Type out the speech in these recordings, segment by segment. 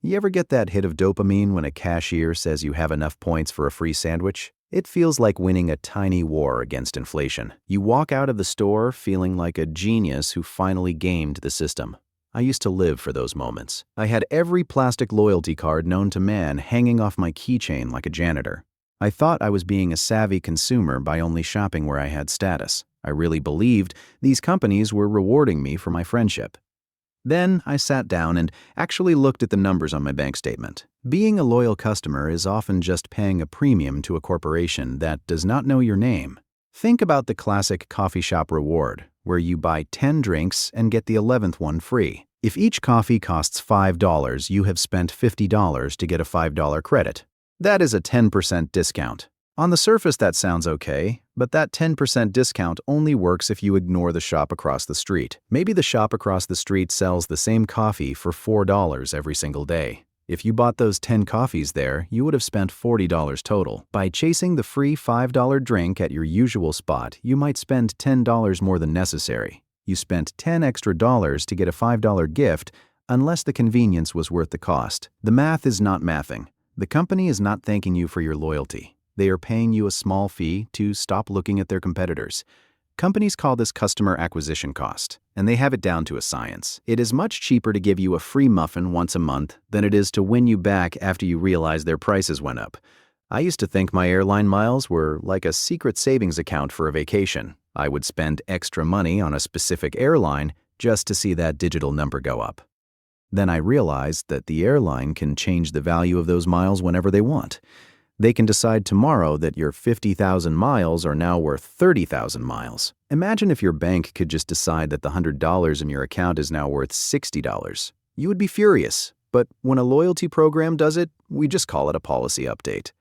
You ever get that hit of dopamine when a cashier says you have enough points for a free sandwich? It feels like winning a tiny war against inflation. You walk out of the store feeling like a genius who finally gamed the system. I used to live for those moments. I had every plastic loyalty card known to man hanging off my keychain like a janitor. I thought I was being a savvy consumer by only shopping where I had status. I really believed these companies were rewarding me for my friendship. Then I sat down and actually looked at the numbers on my bank statement. Being a loyal customer is often just paying a premium to a corporation that does not know your name. Think about the classic coffee shop reward, where you buy 10 drinks and get the 11th one free. If each coffee costs $5, you have spent $50 to get a $5 credit. That is a 10% discount. On the surface, that sounds okay, but that 10% discount only works if you ignore the shop across the street. Maybe the shop across the street sells the same coffee for $4 every single day. If you bought those 10 coffees there, you would have spent $40 total. By chasing the free $5 drink at your usual spot, you might spend $10 more than necessary. You spent $10 extra to get a $5 gift unless the convenience was worth the cost. The math is not mathing. The company is not thanking you for your loyalty. They are paying you a small fee to stop looking at their competitors. Companies call this customer acquisition cost, and they have it down to a science. It is much cheaper to give you a free muffin once a month than it is to win you back after you realize their prices went up. I used to think my airline miles were like a secret savings account for a vacation. I would spend extra money on a specific airline just to see that digital number go up. Then I realized that the airline can change the value of those miles whenever they want. They can decide tomorrow that your 50,000 miles are now worth 30,000 miles. Imagine if your bank could just decide that the $100 in your account is now worth $60. You would be furious, but when a loyalty program does it, we just call it a policy update.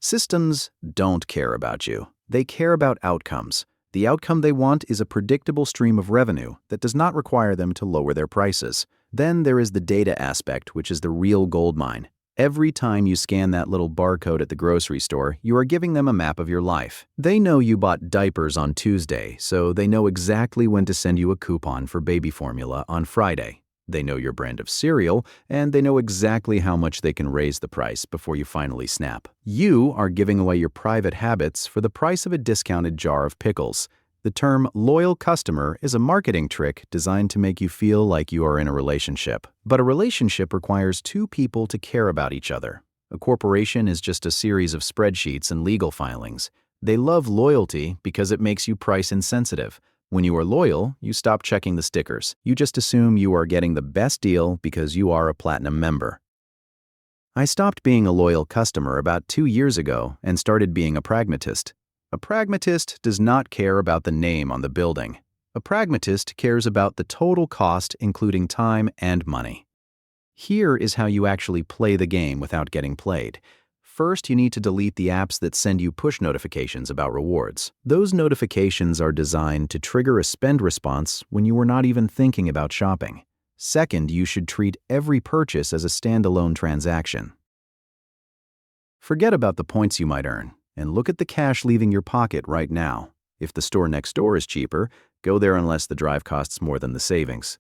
Systems don't care about you. They care about outcomes. The outcome they want is a predictable stream of revenue that does not require them to lower their prices. Then there is the data aspect, which is the real goldmine. Every time you scan that little barcode at the grocery store, you are giving them a map of your life. They know you bought diapers on Tuesday, so they know exactly when to send you a coupon for baby formula on Friday. They know your brand of cereal, and they know exactly how much they can raise the price before you finally snap. You are giving away your private habits for the price of a discounted jar of pickles. The term loyal customer is a marketing trick designed to make you feel like you are in a relationship. But a relationship requires two people to care about each other. A corporation is just a series of spreadsheets and legal filings. They love loyalty because it makes you price insensitive. When you are loyal, you stop checking the stickers. You just assume you are getting the best deal because you are a platinum member. I stopped being a loyal customer about 2 years ago and started being a pragmatist. A pragmatist does not care about the name on the building. A pragmatist cares about the total cost, including time and money. Here is how you actually play the game without getting played. First, you need to delete the apps that send you push notifications about rewards. Those notifications are designed to trigger a spend response when you were not even thinking about shopping. Second, you should treat every purchase as a standalone transaction. Forget about the points you might earn, and look at the cash leaving your pocket right now. If the store next door is cheaper, go there unless the drive costs more than the savings.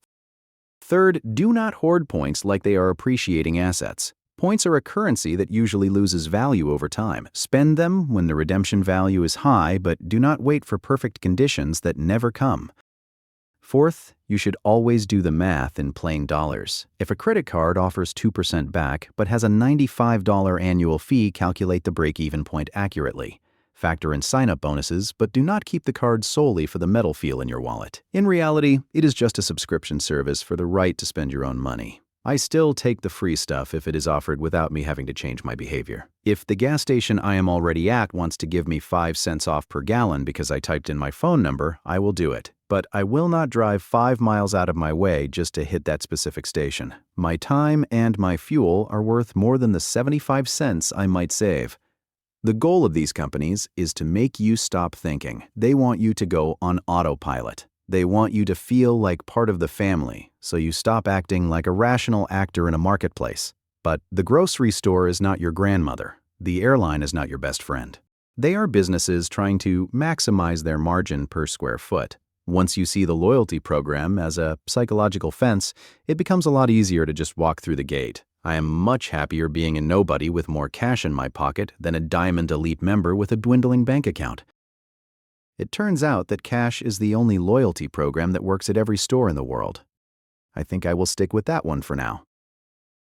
Third, do not hoard points like they are appreciating assets. Points are a currency that usually loses value over time. Spend them when the redemption value is high, but do not wait for perfect conditions that never come. Fourth, you should always do the math in plain dollars. If a credit card offers 2% back but has a $95 annual fee, calculate the break-even point accurately. Factor in sign-up bonuses, but do not keep the card solely for the metal feel in your wallet. In reality, it is just a subscription service for the right to spend your own money. I still take the free stuff if it is offered without me having to change my behavior. If the gas station I am already at wants to give me 5 cents off per gallon because I typed in my phone number, I will do it. But I will not drive 5 miles out of my way just to hit that specific station. My time and my fuel are worth more than the 75 cents I might save. The goal of these companies is to make you stop thinking. They want you to go on autopilot. They want you to feel like part of the family, so you stop acting like a rational actor in a marketplace. But the grocery store is not your grandmother. The airline is not your best friend. They are businesses trying to maximize their margin per square foot. Once you see the loyalty program as a psychological fence, it becomes a lot easier to just walk through the gate. I am much happier being a nobody with more cash in my pocket than a Diamond Elite member with a dwindling bank account. It turns out that cash is the only loyalty program that works at every store in the world. I think I will stick with that one for now.